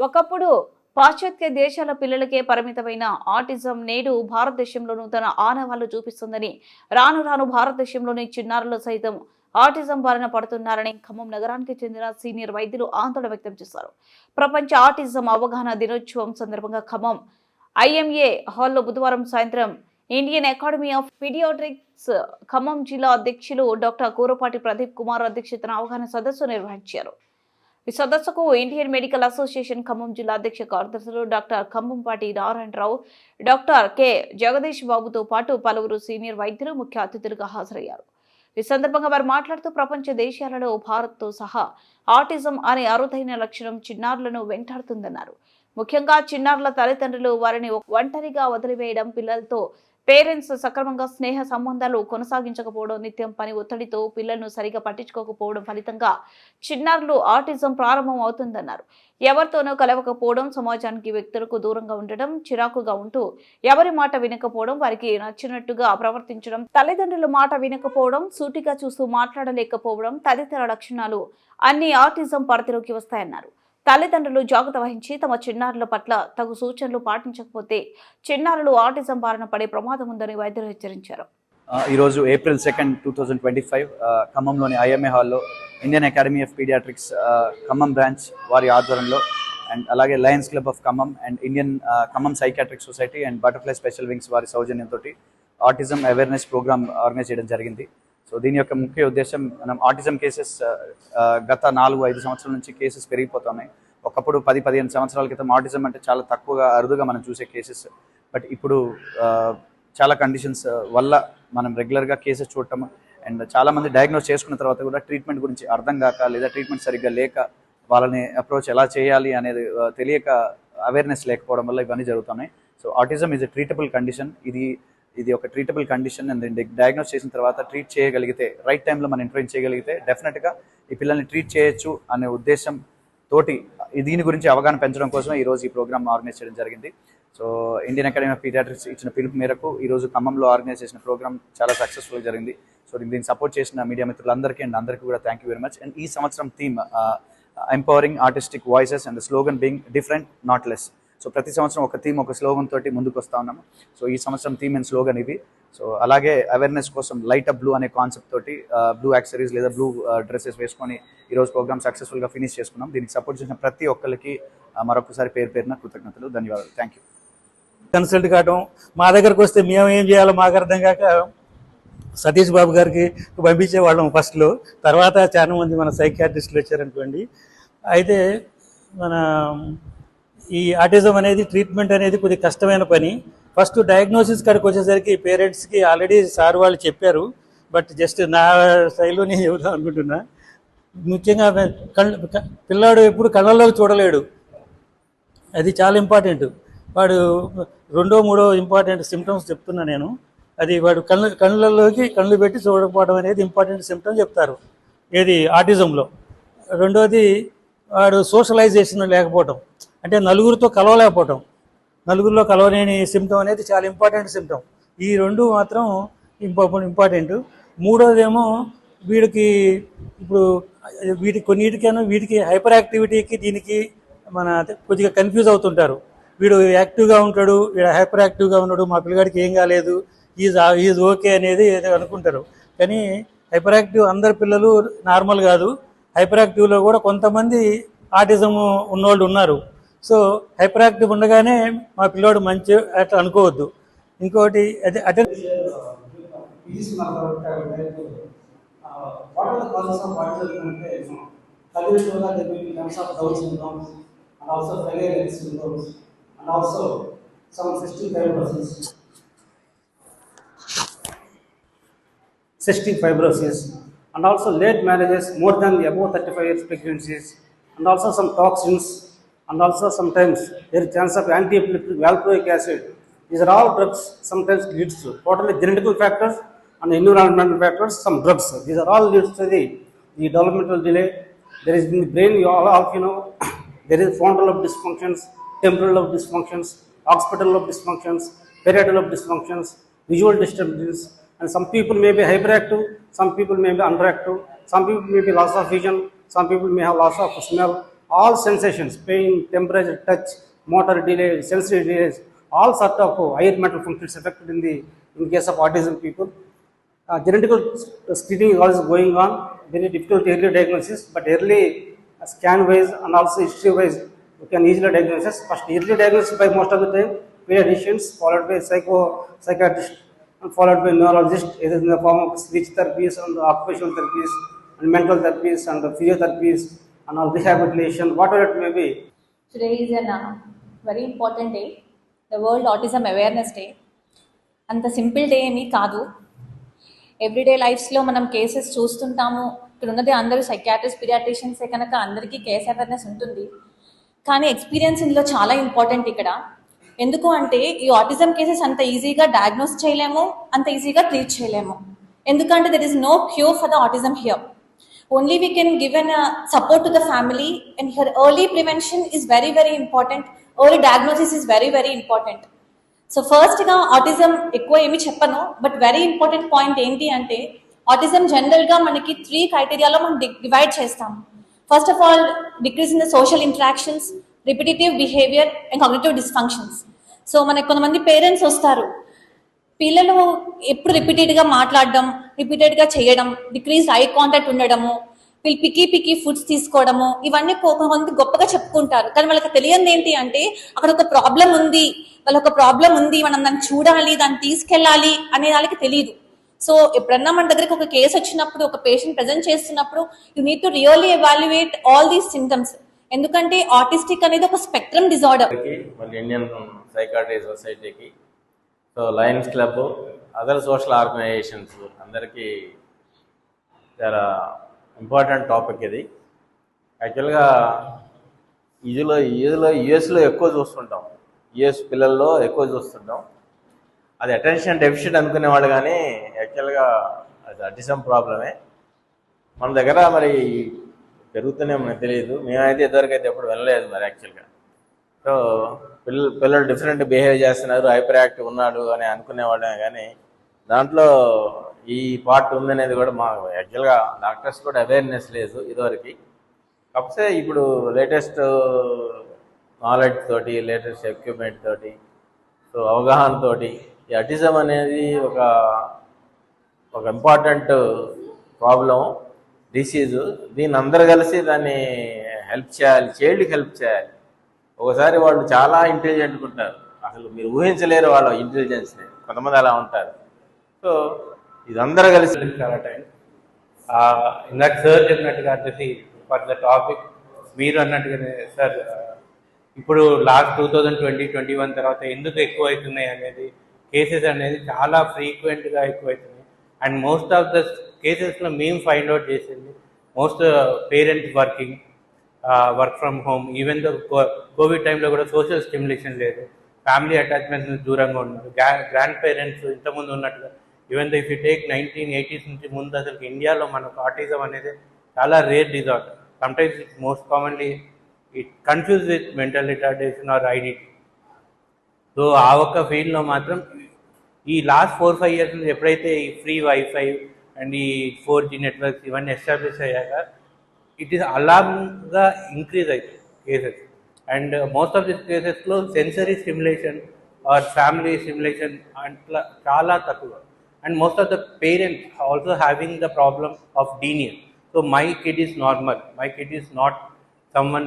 ఒకప్పుడు పాశ్చాత్య దేశాల పిల్లలకే పరిమితమైన ఆటిజం నేడు భారతదేశంలోనూ తన ఆనవాళ్లు చూపిస్తుందని, రాను రాను భారతదేశంలోని చిన్నారులు సైతం ఆటిజం బారిన పడుతున్నారని ఖమ్మం నగరానికి చెందిన సీనియర్ వైద్యులు ఆందోళన వ్యక్తం చేశారు. ప్రపంచ ఆటిజం అవగాహన దినోత్సవం సందర్భంగా ఖమ్మం ఐఎంఏ హాల్లో బుధవారం సాయంత్రం Indian Academy of Paediatrics Khammam జిల్లా అధ్యక్షులు డాక్టర్ కూరపాటి ప్రదీప్ కుమార్ అధ్యక్షతన అవగాహన సదస్సు నిర్వహించారు. ఈ సదస్సుకు ఇండియన్ మెడికల్ అసోసియేషన్ ఖమ్మం జిల్లా అధ్యక్ష కార్యదర్శులు డాక్టర్ ఖమ్మంపాటి నారాయణరావు, డాక్టర్ కె జగదీష్ బాబుతో పాటు పలువురు సీనియర్ వైద్యులు ముఖ్య అతిథులుగా హాజరయ్యారు. ఈ సందర్భంగా వారు మాట్లాడుతూ ప్రపంచ దేశాలలో భారత్తో సహా ఆటిజం అనే అరుదైన లక్షణం చిన్నారులను వెంటాడుతుందన్నారు. ముఖ్యంగా చిన్నారుల తల్లిదండ్రులు వారిని ఒంటరిగా వదిలివేయడం, పిల్లలతో పేరెంట్స్ సక్రమంగా స్నేహ సంబంధాలు కొనసాగించకపోవడం, నిత్యం పని ఒత్తిడితో పిల్లలను సరిగా పట్టించుకోకపోవడం ఫలితంగా చిన్నారులు ఆటిజం ప్రారంభం అవుతుందన్నారు. ఎవరితోనూ కలవకపోవడం, సమాజానికి వ్యక్తులకు దూరంగా ఉండడం, చిరాకుగా ఉంటూ ఎవరి మాట వినకపోవడం, వారికి నచ్చినట్టుగా ప్రవర్తించడం, తల్లిదండ్రుల మాట వినకపోవడం, సూటిగా చూస్తూ మాట్లాడలేకపోవడం తదితర లక్షణాలు అన్ని ఆటిజం పరిధిలోకి వస్తాయన్నారు. తల్లిదండ్రులు జాగ్రత్త వహించి తమ చిన్నారుల పట్ల తగు సూచనలు పాటించకపోతే చిన్నారులు ఆటిజం బారిన పడే ప్రమాదం ఉందని వైద్యులు హెచ్చరించారు. ఈరోజు ఏప్రిల్ 2, 2025 ఖమ్మంలోని ఐఎంఏ హాల్లో Indian Academy of Paediatrics Khammam branch వారి ఆధ్వర్యంలో అండ్ అలాగే Lions Club of Khammam and Indian Khammam psychiatric society and Butterfly Special Wings వారి సౌజన్యంతో ఆటిజం అవేర్నెస్ ప్రోగ్రామ్ ఆర్గనైజ్ చేయడం జరిగింది. సో దీని యొక్క ముఖ్య ఉద్దేశం, మనం ఆటిజం కేసెస్ గత 4-5 సంవత్సరాల నుంచి కేసెస్ పెరిగిపోతున్నాయి. ఒకప్పుడు 10-15 సంవత్సరాల క్రితం ఆటిజం అంటే చాలా తక్కువగా అరుదుగా మనం చూసే కేసెస్, బట్ ఇప్పుడు చాలా కండిషన్స్ వల్ల మనం రెగ్యులర్గా కేసెస్ చూడటం అండ్ చాలామంది డయాగ్నోస్ చేసుకున్న తర్వాత కూడా ట్రీట్మెంట్ గురించి అర్థం కాక లేదా ట్రీట్మెంట్ సరిగ్గా లేక వాళ్ళని అప్రోచ్ ఎలా చేయాలి అనేది తెలియక అవేర్నెస్ లేకపోవడం వల్ల ఇవన్నీ జరుగుతున్నాయి. So autism is a treatable condition. ఇది ఒక ట్రీటబుల్ కండిషన్ అండ్ డయాగ్నోస్ చేసిన తర్వాత ట్రీట్ చేయగలిగితే, రైట్ టైంలో మనం ఇంటర్వ్యూ చేయగలిగితే డెఫినెట్గా ఈ పిల్లల్ని ట్రీట్ చేయొచ్చు అనే ఉద్దేశం తోటి దీని గురించి అవగాహన పెంచడం కోసం ఈరోజు ఈ ప్రోగ్రామ్ ఆర్గనైజ్ చేయడం జరిగింది. So Indian Academy of Paediatrics ఇచ్చిన పిలుపు మేరకు ఈరోజు ఖమ్మంలో ఆర్గనైజ్ చేసిన ప్రోగ్రామ్ చాలా సక్సెస్ఫుల్గా జరిగింది. సో దీన్ని సపోర్ట్ చేసిన మీడియా మిత్రులందరికీ అండ్ అందరికీ కూడా thank you very much. And ఈ సంవత్సరం theme empowering artistic voices and slogan being different not less. So ప్రతి సంవత్సరం ఒక థీమ్, ఒక స్లోగన్ తోటి ముందుకు వస్తూ ఉన్నాము. సో ఈ సంవత్సరం థీమ్ అండ్ స్లోగన్ ఇవి. సో అలాగే అవేర్నెస్ కోసం లైట్ అప్ బ్లూ అనే కాన్సెప్ట్ తోటి బ్లూ యాక్సరీస్ లేదా బ్లూ డ్రెస్సెస్ వేసుకొని ఈరోజు ప్రోగ్రామ్ సక్సెస్ఫుల్గా ఫినిష్ చేసుకున్నాం. దీనికి సపోర్ట్ చేసిన ప్రతి ఒక్కరికి మరొకసారి పేరున కృతజ్ఞతలు, ధన్యవాదాలు. Thank you. కన్సల్ట్ కావడం, మా దగ్గరకు వస్తే మేము ఏం చేయాలో మాకు అర్థం కాక సతీష్ బాబు గారికి పంపించేవాళ్ళం ఫస్ట్లో. తర్వాత చాలా మంది మన సైకియాట్రిస్టులు వచ్చారనుకోండి. అయితే మన ఈ ఆటిజం అనేది ట్రీట్మెంట్ అనేది కొద్దిగా కష్టమైన పని. ఫస్ట్ డయాగ్నోసిస్ కాడికి వచ్చేసరికి పేరెంట్స్కి ఆల్రెడీ సార్ వాళ్ళు చెప్పారు, బట్ జస్ట్ నా స్టైల్లో నేను చెబుదాం అనుకుంటున్నా. ముఖ్యంగా పిల్లాడు ఎప్పుడు కళ్ళల్లోకి చూడలేడు, అది చాలా ఇంపార్టెంట్. వాడు 2, 3 ఇంపార్టెంట్ సిమ్టమ్స్ చెప్తున్నా నేను. అది వాడు కళ్ళు పెట్టి చూడకపోవడం అనేది ఇంపార్టెంట్ సిమ్టమ్ చెప్తారు ఏది ఆటిజంలో. రెండోది వాడు సోషలైజేషన్ లేకపోవటం, అంటే నలుగురితో కలవలేకపోవటం, నలుగురిలో కలవలేని సిమ్టమ్ అనేది చాలా ఇంపార్టెంట్ సిమ్టమ్. ఈ 2 మాత్రం ఇంపార్టెంట్. మూడోదేమో వీడికి ఇప్పుడు కొన్నిటికైనా వీడికి హైపర్ యాక్టివిటీకి దీనికి మన కొద్దిగా కన్ఫ్యూజ్ అవుతుంటారు. వీడు యాక్టివ్గా ఉంటాడు, వీడు హైపర్ యాక్టివ్గా ఉన్నాడు, మా పిల్లగాడికి ఏం కాలేదు, ఈజ్ ఓకే అనేది అనుకుంటారు. కానీ హైపర్ యాక్టివ్ అందరి పిల్లలు నార్మల్ కాదు. హైపర్ యాక్టివ్లో కూడా కొంతమంది ఆటిజం ఉన్నవాళ్ళు ఉన్నారు. సో హైపర్ యాక్టివ్ ఉండగానే మా పిల్లోడు మంచి అట్లా అనుకోవద్దు. ఇంకోటి అదే cystic fibrosis, and also late marriages more than above 35 years pregnancies, and also some toxins, and also sometimes there is chance of anti-epileptic valproic acid. These are all drugs sometimes leads to totally genetical factors and environmental factors, some drugs. These are all leads to the developmental delay. There is in the brain, you all know, there is frontal lobe dysfunctions, temporal lobe dysfunctions, occipital lobe dysfunctions, parietal lobe dysfunctions, visual disturbance, and some people may be hyperactive, some people may be underactive, some people may be loss of vision, some people may have loss of smell. all sensations, pain, temperature, touch, motor delay, sensory delays, all sort of higher mental functions affected in case of autism people. Genetical screening is always going on, very difficult early diagnosis, but early scan wise and also history wise you can easily diagnose. First early diagnosis by most of the time pediatricians, followed by psychiatrist, and followed by neurologist, either in the form of speech therapies and occupational therapies and mental therapies and physiotherapies and all rehabilitation, whatever it may be. Today is a very important day, the World Autism Awareness Day. అంత simple day ఏమీ కాదు. Everyday లైఫ్స్లో మనం cases చూస్తుంటాము. ఇక్కడ ఉన్నది అందరూ psychiatrist, పీడియాట్రిషియన్సే కనుక అందరికీ case awareness ఉంటుంది. కానీ ఎక్స్పీరియన్స్ ఇందులో చాలా ఇంపార్టెంట్ ఇక్కడ. ఎందుకు అంటే ఈ ఆటిజం కేసెస్ అంత ఈజీగా డయాగ్నోస్ చేయలేము, అంత ఈజీగా ట్రీట్ చేయలేము. ఎందుకంటే there is no cure for the autism here. Only we can give an support to the family, and here early prevention is very, very important. Early diagnosis is very, very important. So first గా autism ఎక్కువ ఏమి చెప్పను, but very important point ఏంటి అంటే autism general గా మనకి 3 క్రైటీరియాలో మనం divide చేస్తాం. First of all decrease in the social interactions, repetitive behaviour and cognitive dysfunctions. So మనకి కొంతమంది పేరెంట్స్ వస్తారు, పిల్లలు ఎప్పుడు రిపీటెడ్గా మాట్లాడడం, రిపీటెడ్గా చేయడం, డిక్రీజ్ ఐ కాంటాక్ట్ ఉండడము, వీళ్ళు పికి ఫుడ్స్ తీసుకోవడము, ఇవన్నీ కొంతమంది గొప్పగా చెప్పుకుంటారు. కానీ వాళ్ళకి తెలియదు ఏంటి అంటే అక్కడ ఒక ప్రాబ్లం ఉంది, వాళ్ళొక ప్రాబ్లం ఉంది, మనం దాన్ని చూడాలి, దాన్ని తీసుకెళ్ళాలి అనే వాళ్ళకి తెలియదు. సో ఎప్పుడన్నా మన దగ్గరికి ఒక కేసు వచ్చినప్పుడు, ఒక పేషెంట్ ప్రజెంట్ చేస్తున్నప్పుడు you need to really evaluate all these symptoms. ఎందుకంటే ఆటిస్టిక్ అనేది ఒక స్పెక్ట్రమ్ డిజార్డర్. ఇండియన్ సైకాట్రీ సొసైటీకి, so Lions Club, other social organisations అందరికీ చాలా ఇంపార్టెంట్ టాపిక్ ఇది. యాక్చువల్గా ఇదిలో యుఎస్లో ఎక్కువ చూస్తుంటాం, యుఎస్ పిల్లల్లో ఎక్కువ చూస్తుంటాం. అది అటెన్షన్ డెఫిషిట్ అనుకునేవాళ్ళు, కానీ యాక్చువల్గా అది ఆటిజం ప్రాబ్లమే. మన దగ్గర మరి పెరుగుతూనే మనకు తెలియదు. మేమైతే ఇదివరకైతే ఎప్పుడు వెళ్ళలేదు మరి యాక్చువల్గా. సో పిల్లలు డిఫరెంట్ బిహేవ్ చేస్తున్నారు, హైపర్ యాక్టివ్ ఉన్నాడు అని అనుకునేవాళ్ళమే, కానీ దాంట్లో ఈ పార్ట్ ఉందనేది కూడా మా యాక్చువల్గా డాక్టర్స్ కూడా అవేర్నెస్ లేదు ఇదివరకు. కాకపోతే ఇప్పుడు లేటెస్ట్ నాలెడ్జ్ తోటి, లేటెస్ట్ ఎక్విప్మెంట్ తోటి, సో అవగాహనతోటి ఈ ఆటిజం అనేది ఒక ఇంపార్టెంట్ ప్రాబ్లం, డిసీజు. దీన్ని అందరు కలిసి దాన్ని హెల్ప్ చేయాలి, చైల్డ్కి హెల్ప్ చేయాలి. ఒకసారి వాళ్ళు చాలా ఇంటెలిజెంట్గా ఉంటారు, అసలు మీరు ఊహించలేరు వాళ్ళ ఇంటెలిజెన్స్ని, కొంతమంది అలా ఉంటారు. సో ఇదందరూ కలిసి చాలా టైం. ఇందాక సార్ చెప్పినట్టుగా వచ్చేసి ఫర్ ద టాపిక్ మీరు అన్నట్టుగానే సార్, ఇప్పుడు లాస్ట్ 2020-21 తర్వాత ఎందుకు ఎక్కువ అవుతున్నాయి అనేది, కేసెస్ అనేది చాలా ఫ్రీక్వెంట్గా ఎక్కువ అవుతున్నాయి. అండ్ మోస్ట్ ఆఫ్ ద కేసెస్లో మేము ఫైండ్ అవుట్ చేసింది, most parents work from home, even though covid టైంలో కూడా సోషల్ స్టిమ్యులేషన్ లేదు, ఫ్యామిలీ అటాచ్మెంట్స్ నుంచి దూరంగా ఉన్నారు. గ్రాండ్ పేరెంట్స్ ఇంతకుముందు ఉన్నట్టుగా, even though if you take 1980s నుంచి ముందు అసలు ఇండియాలో మనకు ఆటిజం అనేది చాలా rare disorder. Sometimes it's most commonly it confuse with mental retardation or IDT. So ఆ ఒక్క ఫీల్డ్లో మాత్రం ఈ లాస్ట్ 4-5 years నుంచి ఎప్పుడైతే ఈ ఫ్రీ వైఫై అండ్ ఈ 4G నెట్వర్క్స్ ఇవన్నీ ఎస్టాబ్లిష్ అయ్యాక ఇట్ ఈస్ అలాంగా ఇంక్రీజ్ అవుతుంది cases. And most of this కేసెస్లో sensory stimulation or family stimulation అట్లా చాలా తక్కువ. And most of the parents also having the problem of denial. So my kid is normal, my kid is not someone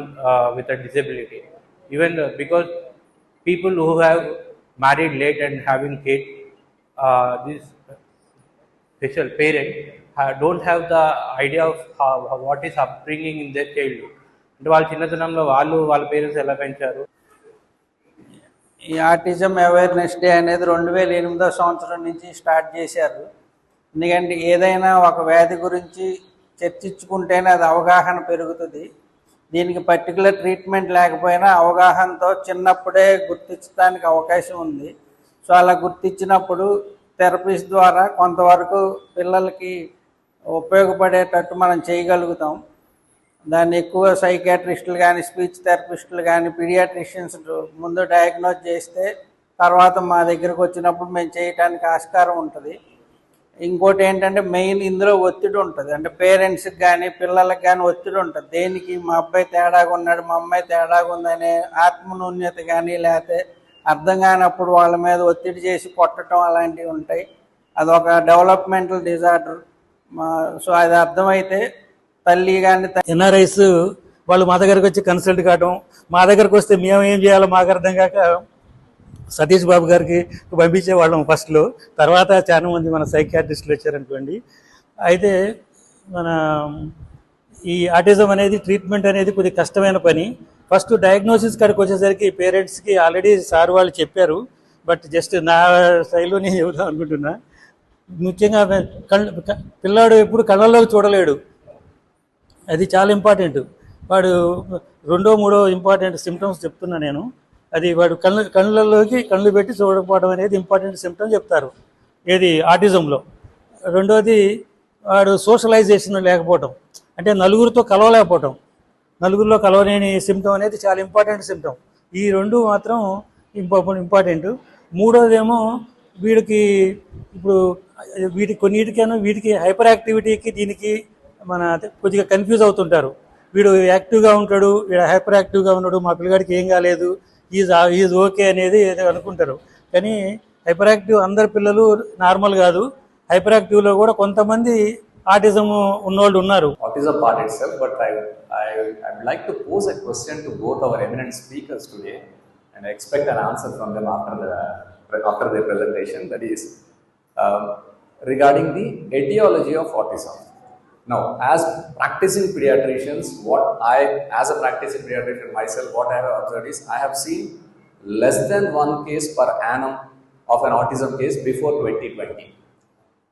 with a disability. Even because people who have married late and having kids, this special parent don't have the idea of what is upbringing in their childhood. అంటే వాళ్ళ చిన్నతనంలో వాళ్ళ parents ఎలా పెంచారు. ఈ autism awareness day అనేది 2008వ సంవత్సరం నుంచి స్టార్ట్ చేశారు. ఎందుకంటే ఏదైనా ఒక వ్యాధి గురించి చర్చించుకుంటేనే అది అవగాహన పెరుగుతుంది. దీనికి పర్టికులర్ ట్రీట్మెంట్ లేకపోయినా అవగాహనతో చిన్నప్పుడే గుర్తించడానికి అవకాశం ఉంది. సో అలా గుర్తించినప్పుడు థెరపీస్ ద్వారా కొంతవరకు పిల్లలకి ఉపయోగపడేటట్టు మనం చేయగలుగుతాం. దాన్ని ఎక్కువ సైకియాట్రిస్టులు కానీ, స్పీచ్ థెరపిస్టులు కానీ, పీడియాట్రిషియన్స్ ముందు డయాగ్నోజ్ చేస్తే తర్వాత మా దగ్గరకు వచ్చినప్పుడు మేము చేయటానికి ఆస్కారం ఉంటుంది. ఇంకోటి ఏంటంటే మెయిన్ ఇందులో ఒత్తిడి ఉంటుంది. అంటే పేరెంట్స్కి కానీ పిల్లలకి కానీ ఒత్తిడి ఉంటుంది. దేనికి మా అబ్బాయి తేడాగా ఉన్నాడు, మా అమ్మాయి తేడాగా ఉందనే ఆత్మన్యూన్యత కానీ, లేకపోతే అర్థం కానప్పుడు వాళ్ళ మీద ఒత్తిడి చేసి కొట్టడం అలాంటివి ఉంటాయి. అదొక డెవలప్మెంటల్ డిజార్డర్. సో అది అర్థమైతే తల్లి కానీ ఎన్ఆర్ఐస్ వాళ్ళు మా దగ్గరకు వచ్చి కన్సల్ట్ కావడం, మా దగ్గరకు వస్తే మేము ఏం చేయాలో మాకు అర్థం కాక సతీష్ బాబు గారికి పంపించేవాళ్ళం ఫస్ట్లో. తర్వాత చాలా మంది మన సైకియాట్రిస్టులు వచ్చారనుకోండి. అయితే మన ఈ ఆటిజం అనేది ట్రీట్మెంట్ అనేది కొద్దిగా కష్టమైన పని. ఫస్ట్ డయాగ్నోసిస్ కాడికి వచ్చేసరికి పేరెంట్స్కి ఆల్రెడీ సార్ వాళ్ళు చెప్పారు, బట్ జస్ట్ నా స్టైల్లో నేను చెబుదాం అనుకుంటున్నా. ముఖ్యంగా పిల్లాడు ఎప్పుడు కళ్ళల్లోకి చూడలేడు, అది చాలా ఇంపార్టెంట్. వాడు రెండో మూడో ఇంపార్టెంట్ సిమ్టమ్స్ చెప్తున్నా నేను. అది వాడు కళ్ళల్లోకి కళ్ళు పెట్టి చూడకపోవడం అనేది ఇంపార్టెంట్ సిమ్టమ్ చెప్తారు ఏది ఆటిజంలో. రెండోది వాడు సోషలైజేషన్ లేకపోవటం, అంటే నలుగురితో కలవలేకపోవటం, నలుగురిలో కలవలేని సిమ్టమ్ అనేది చాలా ఇంపార్టెంట్ సిమ్టమ్. ఈ రెండు మాత్రం ఇంపార్టెంట్. మూడోదేమో వీడికి ఇప్పుడు కొన్నిటికైనా వీటికి హైపర్ యాక్టివిటీకి దీనికి మన కొద్దిగా కన్ఫ్యూజ్ అవుతుంటారు. వీడు యాక్టివ్గా ఉంటాడు, వీడు హైపర్ యాక్టివ్గా ఉన్నాడు, మా పిల్లగాడికి ఏం కాలేదు, ఈజ్ ఓకే అనేది ఏదో అనుకుంటారు. కానీ హైపర్ యాక్టివ్ అందరు పిల్లలు నార్మల్ కాదు. హైపర్ యాక్టివ్లో కూడా కొంతమంది ఆటిజం ఉన్నోళ్ళు ఉన్నారు. Autism part itself, but I would like to pose a question to both our eminent speakers today, and I expect an answer from them after their presentation. That is regarding the etiology of autism. Now, as practicing pediatricians, as a practicing pediatrician myself, what I have observed is I have seen less than one case per annum of an autism case before 2020.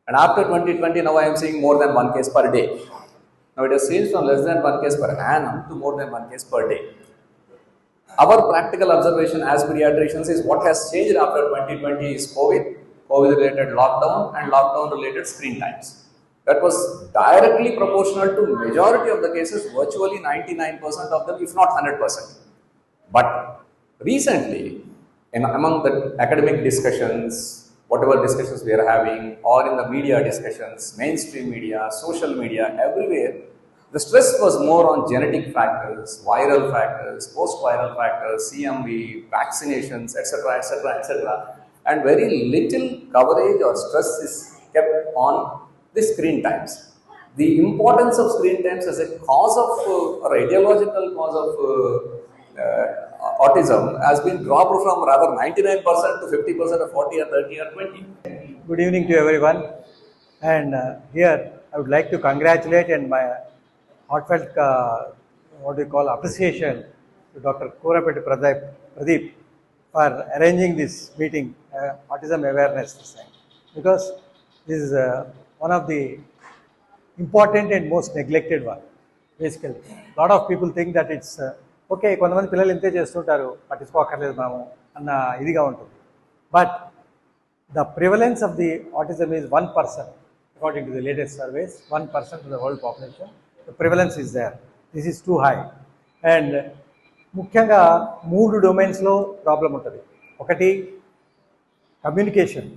And after 2020, now I am seeing more than one case per day. Now it has changed from less than one case per annum to more than one case per day. Our practical observation as pediatricians is what has changed after 2020 is COVID-related lockdown and lockdown-related screen times. That was directly proportional to majority of the cases, virtually 99% of them, if not 100%. But recently, among the academic discussions, whatever discussions we are having, or in the media discussions, mainstream media, social media, everywhere, the stress was more on genetic factors, viral factors, post-viral factors, CMV, vaccinations, etc., etc., etc., and very little coverage or stress is kept on the screen times. The importance of screen times as a cause of or ideological cause of autism has been dropped from rather 99% to 50% or 40 or 30 or 20. Good evening to everyone, and here I would like to congratulate and my heartfelt appreciation to Dr. Korapeti Pradeep for arranging this meeting, Autism Awareness, because this is one of the important and most neglected one. Basically, a lot of people think that it's okay, కొంతమంది పిల్లలు ఇంతే చేస్తుంటారు, పట్టించుకోకర్లేదు మనము అన్న ఇదిగా ఉంటుంది. But the prevalence of the autism is 1%, according to the latest surveys, 1% of the world population. The prevalence is there. This is too high. And ముఖ్యంగా 3 డొమైన్స్లో problem ఉంటుంది. ఒకటి కమ్యూనికేషన్.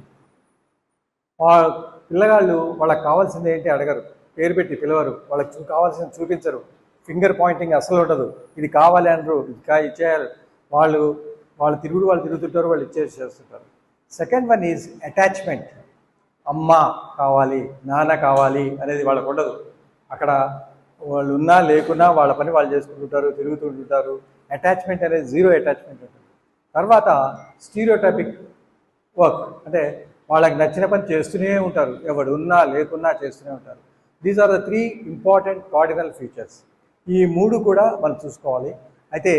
పిల్లగాళ్ళు వాళ్ళకి కావాల్సింది ఏంటి అడగరు, పేరు పెట్టి పిలవరు, వాళ్ళకి కావాల్సింది చూపించరు, ఫింగర్ పాయింటింగ్ అసలు ఉండదు, ఇది కావాలి అనరు, ఇది ఇచ్చేయాలి, వాళ్ళు తిరుగుతుంటారు, వాళ్ళు చేస్తుంటారు. Second one is attachment. అమ్మ కావాలి, నాన్న కావాలి అనేది వాళ్ళకు ఉండదు. అక్కడ వాళ్ళు ఉన్నా లేకున్నా వాళ్ళ పని వాళ్ళు చేసుకుంటుంటారు, తిరుగుతుంటారు. అటాచ్మెంట్ అనేది జీరో అటాచ్మెంట్ ఉంటుంది. తర్వాత స్టీరియోటైపిక్ వర్క్, అంటే వాళ్ళకి నచ్చిన పని చేస్తూనే ఉంటారు, ఎవడు ఉన్నా లేకున్నా చేస్తూనే ఉంటారు. These are the 3 important cardinal features. ఈ 3 కూడా మనం చూసుకోవాలి. అయితే